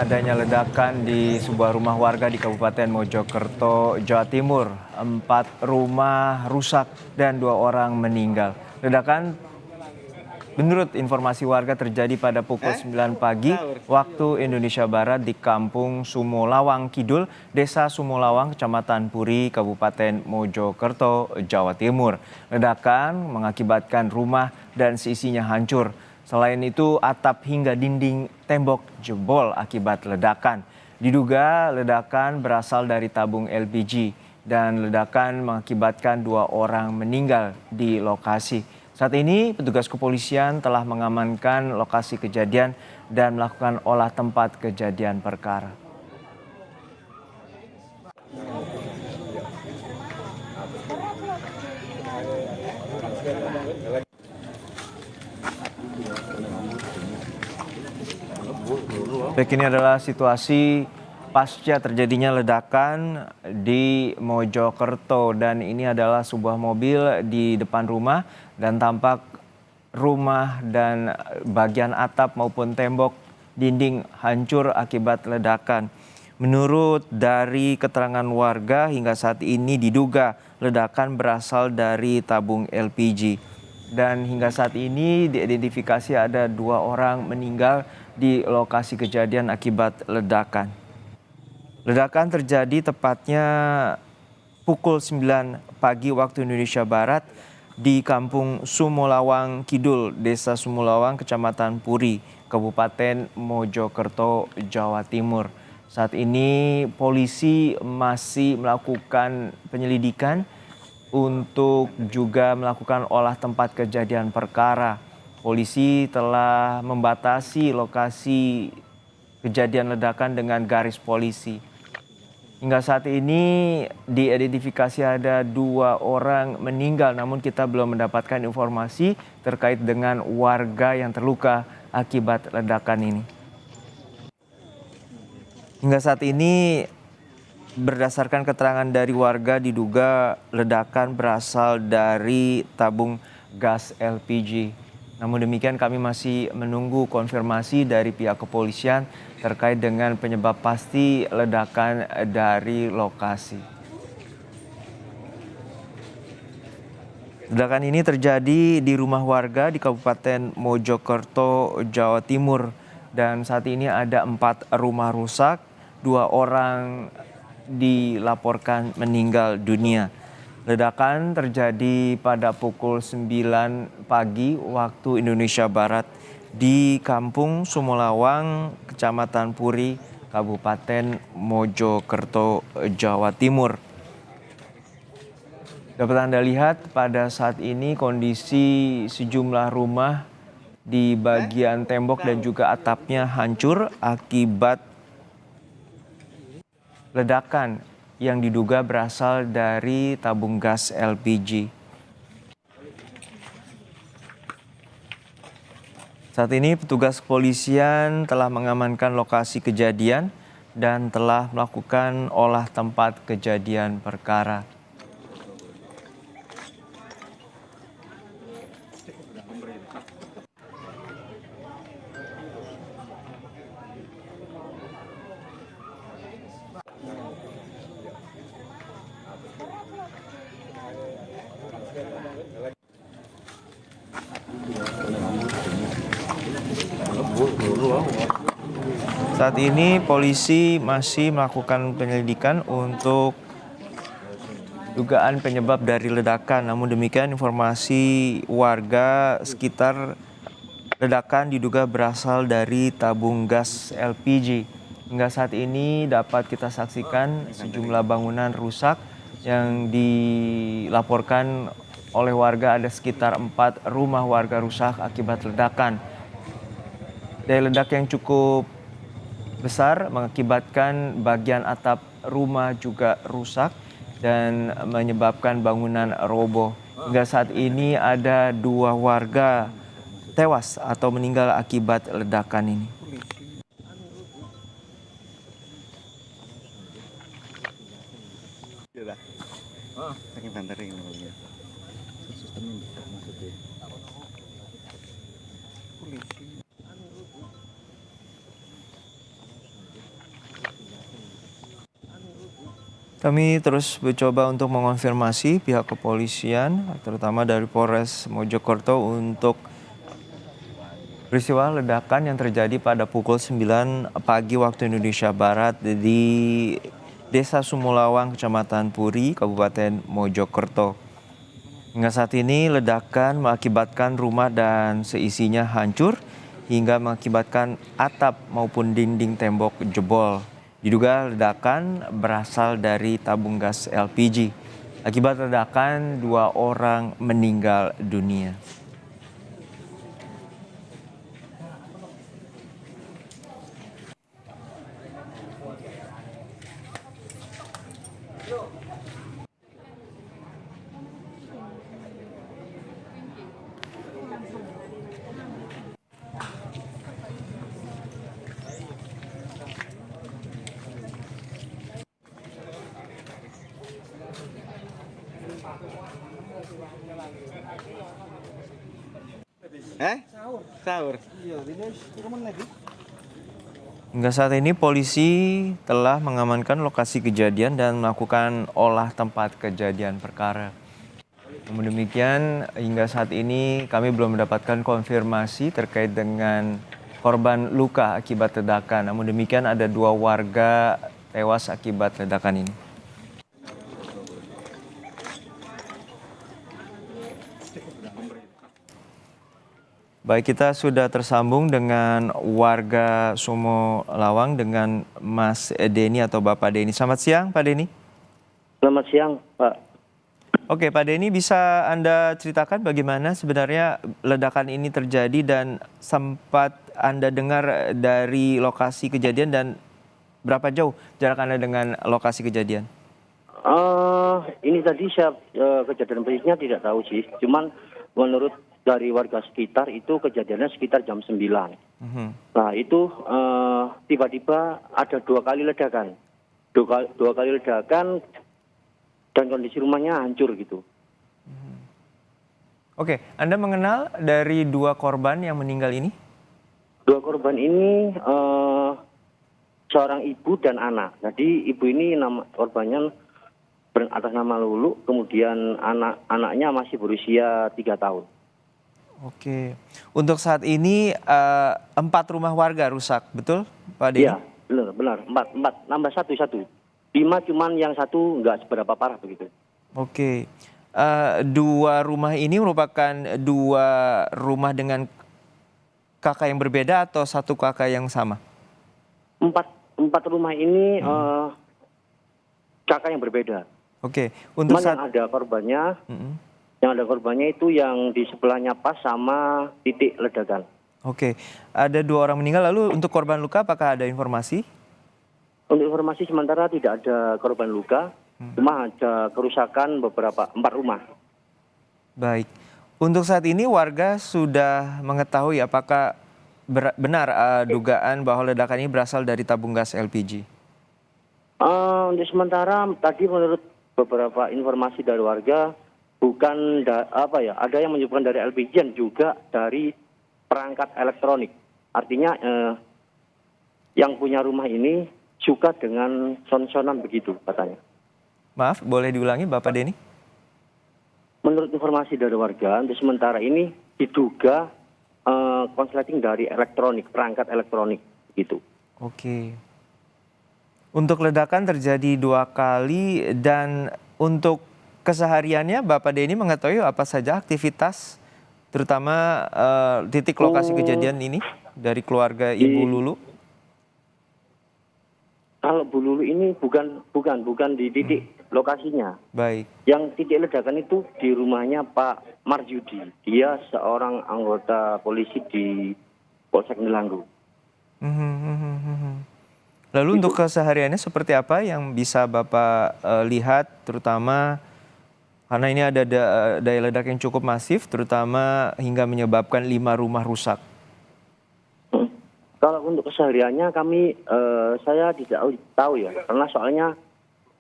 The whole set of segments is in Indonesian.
adanya ledakan di sebuah rumah warga di Kabupaten Mojokerto, Jawa Timur. 4 rumah rusak dan 2 orang meninggal. Ledakan menurut informasi warga terjadi pada pukul 9 pagi waktu Indonesia Barat di Kampung Sumolawang Kidul, Desa Sumolawang, Kecamatan Puri, Kabupaten Mojokerto, Jawa Timur. Ledakan mengakibatkan rumah dan seisinya hancur. Selain itu, atap hingga dinding tembok jebol akibat ledakan. Diduga ledakan berasal dari tabung LPG dan ledakan mengakibatkan 2 orang meninggal di lokasi. Saat ini, petugas kepolisian telah mengamankan lokasi kejadian dan melakukan olah tempat kejadian perkara. Baik, ini adalah situasi pasca terjadinya ledakan di Mojokerto dan ini adalah sebuah mobil di depan rumah dan tampak rumah dan bagian atap maupun tembok dinding hancur akibat ledakan. Menurut dari keterangan warga hingga saat ini diduga ledakan berasal dari tabung LPG. Dan hingga saat ini diidentifikasi ada 2 orang meninggal di lokasi kejadian akibat ledakan. Ledakan terjadi tepatnya pukul 9 pagi waktu Indonesia Barat di Kampung Sumolawang Kidul, Desa Sumolawang, Kecamatan Puri, Kabupaten Mojokerto, Jawa Timur. Saat ini polisi masih melakukan penyelidikan untuk juga melakukan olah tempat kejadian perkara. Polisi telah membatasi lokasi kejadian ledakan dengan garis polisi. Hingga saat ini diidentifikasi ada 2 orang meninggal, namun kita belum mendapatkan informasi terkait dengan warga yang terluka akibat ledakan ini. Hingga saat ini berdasarkan keterangan dari warga diduga ledakan berasal dari tabung gas LPG. Namun demikian kami masih menunggu konfirmasi dari pihak kepolisian terkait dengan penyebab pasti ledakan dari lokasi. Ledakan ini terjadi di rumah warga di Kabupaten Mojokerto, Jawa Timur. Dan saat ini ada 4 rumah rusak, 2 orang dilaporkan meninggal dunia. Ledakan terjadi pada pukul 9 pagi waktu Indonesia Barat di Kampung Sumolawang, Kecamatan Puri, Kabupaten Mojokerto, Jawa Timur. Dapat Anda lihat pada saat ini kondisi sejumlah rumah di bagian tembok dan juga atapnya hancur akibat ledakan yang diduga berasal dari tabung gas LPG. Saat ini petugas kepolisian telah mengamankan lokasi kejadian dan telah melakukan olah tempat kejadian perkara. Saat ini polisi masih melakukan penyelidikan untuk dugaan penyebab dari ledakan. Namun demikian informasi warga sekitar ledakan diduga berasal dari tabung gas LPG. Hingga saat ini dapat kita saksikan sejumlah bangunan rusak yang dilaporkan oleh warga ada sekitar 4 rumah warga rusak akibat ledakan. Daya ledak yang cukup besar mengakibatkan bagian atap rumah juga rusak dan menyebabkan bangunan roboh. Hingga saat ini ada 2 warga tewas atau meninggal akibat ledakan ini. Kami terus mencoba untuk mengonfirmasi pihak kepolisian, terutama dari Polres Mojokerto untuk peristiwa ledakan yang terjadi pada pukul 9 pagi waktu Indonesia Barat di Desa Sumulawang, Kecamatan Puri, Kabupaten Mojokerto. Hingga saat ini ledakan mengakibatkan rumah dan seisinya hancur hingga mengakibatkan atap maupun dinding tembok jebol. Diduga ledakan berasal dari tabung gas LPG. Akibat ledakan, 2 orang meninggal dunia. Sahur. Hingga saat ini polisi telah mengamankan lokasi kejadian dan melakukan olah tempat kejadian perkara. Namun demikian, hingga saat ini kami belum mendapatkan konfirmasi terkait dengan korban luka akibat ledakan. Namun demikian, ada 2 warga tewas akibat ledakan ini. Baik, kita sudah tersambung dengan warga Sumulawang dengan Mas Denny atau Bapak Denny. Selamat siang, Pak Denny. Selamat siang, Pak. Oke, Pak Denny, bisa Anda ceritakan bagaimana sebenarnya ledakan ini terjadi dan sempat Anda dengar dari lokasi kejadian dan berapa jauh jarak Anda dengan lokasi kejadian? Ini tadi saya kejadian persisnya tidak tahu sih. Cuman menurut dari warga sekitar itu kejadiannya sekitar jam 9. Nah itu tiba-tiba ada 2 kali ledakan. Dua kali ledakan dan kondisi rumahnya hancur gitu. Oke, Anda mengenal dari 2 korban yang meninggal ini? 2 korban ini seorang ibu dan anak. Jadi ibu ini nama korbannya atas nama Lulu, kemudian anaknya masih berusia 3 tahun. Oke, untuk saat ini 4 rumah warga rusak, betul Pak Denny? Iya, benar. 4, nambah satu. 5 cuman yang 1 nggak seberapa parah begitu. Oke, 2 rumah ini merupakan 2 rumah dengan kakak yang berbeda atau 1 kakak yang sama? 4 rumah ini kakak yang berbeda. Oke, untuk Cuman yang ada korbannya itu yang di sebelahnya pas sama titik ledakan. Oke, ada 2 orang meninggal. Lalu untuk korban luka apakah ada informasi? Untuk informasi sementara tidak ada korban luka, cuma ada kerusakan beberapa 4 rumah. Baik, untuk saat ini warga sudah mengetahui apakah benar dugaan bahwa ledakan ini berasal dari tabung gas LPG? Untuk sementara tadi menurut beberapa informasi dari warga bukan ada yang menyebutkan dari LPG dan juga dari perangkat elektronik. Artinya yang punya rumah ini suka dengan son-sonan begitu katanya. Maaf, boleh diulangi Bapak Denny? Menurut informasi dari warga, untuk sementara ini diduga konsleting dari elektronik, perangkat elektronik gitu. Oke. Untuk ledakan terjadi 2 kali dan untuk kesehariannya Bapak Denny mengetahui apa saja aktivitas terutama titik lokasi kejadian ini dari keluarga Ibu Lulu? Kalau Bu Lulu ini bukan di titik lokasinya. Baik. Yang titik ledakan itu di rumahnya Pak Marjudi. Dia seorang anggota polisi di Polsek Nelanggu. Lalu untuk kesehariannya seperti apa yang bisa Bapak lihat, terutama karena ini ada daya ledak yang cukup masif, terutama hingga menyebabkan 5 rumah rusak? Kalau untuk kesehariannya saya tidak tahu ya, karena soalnya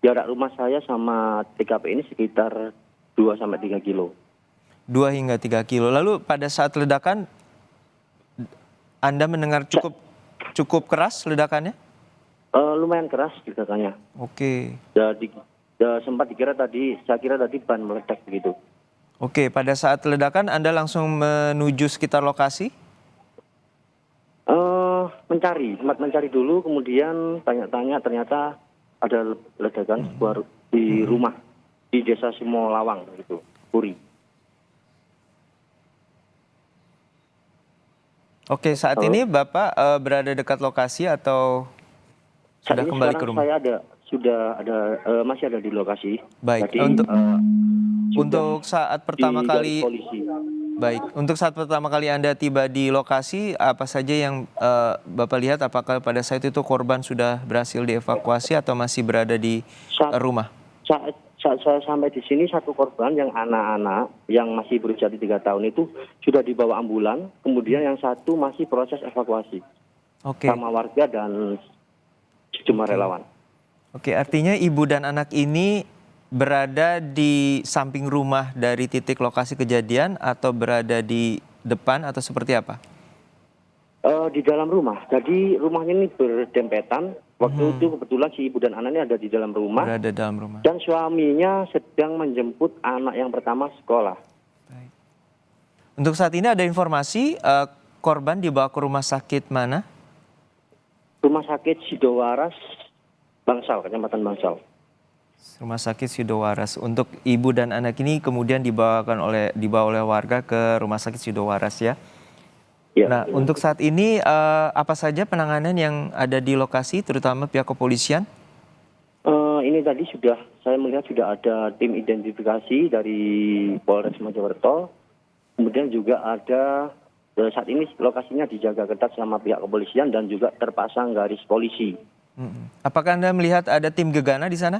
jarak rumah saya sama TKP ini sekitar 2-3 kilo. 2 hingga 3 kilo. Lalu pada saat ledakan Anda mendengar cukup keras ledakannya? Lumayan keras ledakannya. Oke. sempat saya kira tadi ban meledak begitu. Oke, pada saat ledakan Anda langsung menuju sekitar lokasi? Sempat mencari dulu, kemudian tanya-tanya ternyata ada ledakan di rumah di desa Simolawang gitu, Puri. Oke, saat ini Bapak berada dekat lokasi atau Saat sudah ini kembali ke sekarang rumah? masih ada di lokasi. Baik, Jadi sudah untuk saat di pertama garis kali polisi. untuk saat pertama kali Anda tiba di lokasi, apa saja yang Bapak lihat? Apakah pada saat itu korban sudah berhasil dievakuasi atau masih berada di Saat, rumah? saat saya sampai di sini, satu korban yang anak-anak yang masih berusia 3 tahun itu sudah dibawa ambulan, kemudian yang satu masih proses evakuasi Oke, sama warga dan sejumlah relawan. oke. Artinya ibu dan anak ini berada di samping rumah dari titik lokasi kejadian atau berada di depan atau seperti apa? Di dalam rumah, jadi rumahnya ini berdempetan. Waktu itu kebetulan si ibu dan anaknya ada di dalam rumah, Berada dalam rumah. dan suaminya sedang menjemput anak yang pertama sekolah. Baik. Untuk saat ini ada informasi korban dibawa ke rumah sakit mana? Rumah sakit Sidowaras, Bangsal, Kecamatan Bangsal. Rumah sakit Sidowaras. Untuk ibu dan anak ini kemudian dibawa oleh warga ke Rumah Sakit Sidowaras ya. Ya. Nah, untuk saat ini apa saja penanganan yang ada di lokasi, terutama pihak kepolisian? Ini tadi saya melihat sudah ada tim identifikasi dari Polres Mojokerto. Kemudian juga ada saat ini lokasinya dijaga ketat sama pihak kepolisian dan juga terpasang garis polisi. Apakah Anda melihat ada tim gegana di sana?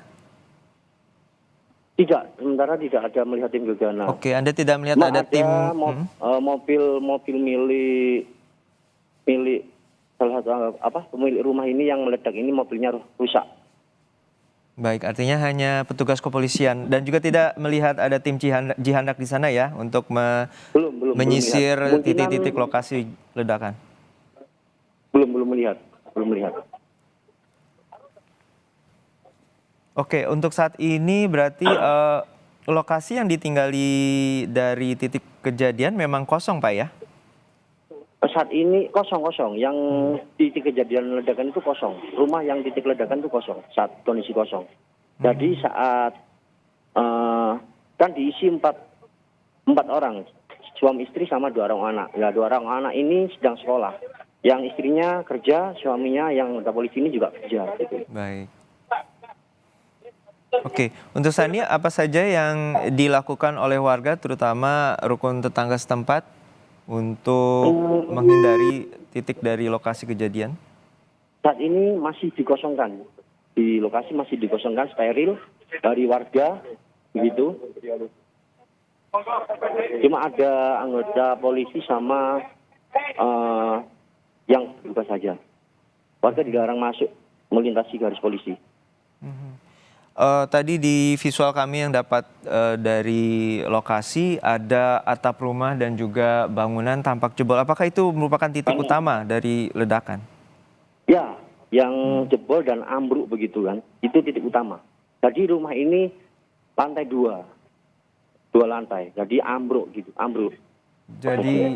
Tidak, sementara tidak ada melihat tim gegana. Oke, Anda tidak melihat Cuma ada tim. mobil milik salah satu pemilik rumah ini yang meledak ini, mobilnya rusak. Baik, artinya hanya petugas kepolisian dan juga tidak melihat ada tim jihandak di sana ya untuk Belum menyisir melihat. titik-titik lokasi ledakan. Belum melihat. Oke, untuk saat ini berarti lokasi yang ditinggali dari titik kejadian memang kosong, Pak ya? Saat ini kosong. Yang titik kejadian ledakan itu kosong. Rumah yang titik ledakan itu kosong, saat kondisi kosong. Jadi saat kan diisi empat orang, suami istri sama 2 orang anak. Ya, 2 orang anak ini sedang sekolah. Yang istrinya kerja, suaminya yang anggota polisi ini juga kerja. Gitu. Baik. Oke, untuk saat ini apa saja yang dilakukan oleh warga, terutama rukun tetangga setempat, untuk menghindari titik dari lokasi kejadian? Saat ini masih dikosongkan. Di lokasi masih dikosongkan, steril dari warga, begitu. Cuma ada anggota polisi sama yang bertugas saja. Warga dilarang masuk melintasi garis polisi. Tadi di visual kami yang dapat dari lokasi ada atap rumah dan juga bangunan tampak jebol. Apakah itu merupakan titik utama dari ledakan? Ya, yang jebol dan ambruk begitu kan, itu titik utama. Jadi rumah ini lantai 2 lantai, jadi ambruk. Jadi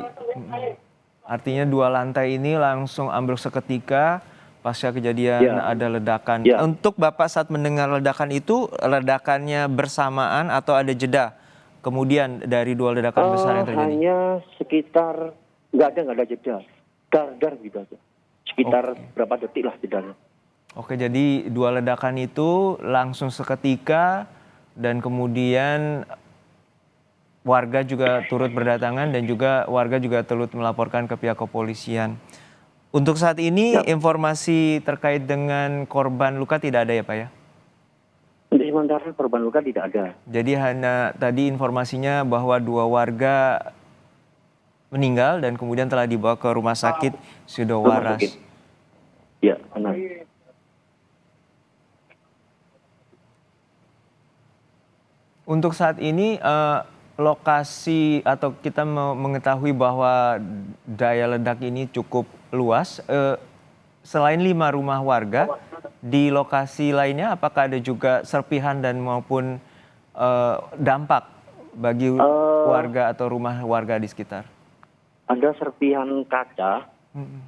artinya 2 lantai ini langsung ambruk seketika pasca kejadian ada ledakan. Ya. Untuk Bapak saat mendengar ledakan itu, ledakannya bersamaan atau ada jeda kemudian dari 2 ledakan besar yang terjadi? Hanya sekitar, nggak ada jeda, dar gitu aja. Sekitar berapa detik lah jedanya. Oke, jadi 2 ledakan itu langsung seketika dan kemudian warga juga turut berdatangan dan juga warga juga turut melaporkan ke pihak kepolisian. Untuk saat ini informasi terkait dengan korban luka tidak ada ya Pak ya? Untuk sementara korban luka tidak ada. Jadi hanya tadi informasinya bahwa 2 warga meninggal dan kemudian telah dibawa ke Rumah Sakit Sidowaras. Ya, benar. Untuk saat ini lokasi atau kita mengetahui bahwa daya ledak ini cukup luas. Selain 5 rumah warga, di lokasi lainnya apakah ada juga serpihan dan maupun dampak bagi warga atau rumah warga di sekitar? Ada serpihan kaca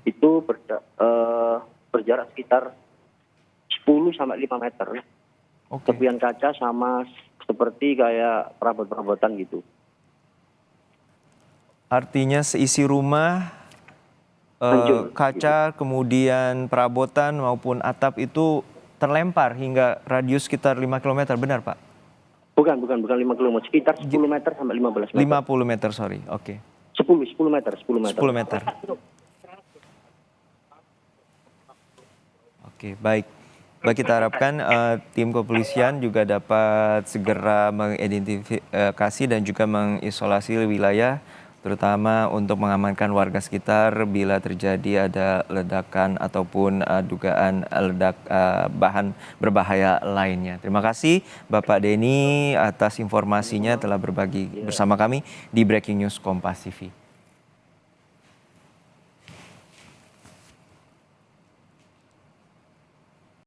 itu berjarak sekitar 10 sampai 5 meter. Oke. Serpihan kaca sama seperti kayak perabot-perabotan gitu. Artinya seisi rumah, Hancur. kaca, kemudian perabotan maupun atap itu terlempar hingga radius sekitar 5 km, benar Pak? Bukan 5 km, sekitar 10 meter sampai 15 meter. 50 meter, sorry. Oke. 10 meter. 10 meter. Oke, baik. Baik, kita harapkan tim kepolisian juga dapat segera mengidentifikasi dan juga mengisolasi wilayah, terutama untuk mengamankan warga sekitar bila terjadi ada ledakan ataupun dugaan bahan berbahaya lainnya. Terima kasih Bapak Denny atas informasinya telah berbagi bersama kami di Breaking News Kompas TV.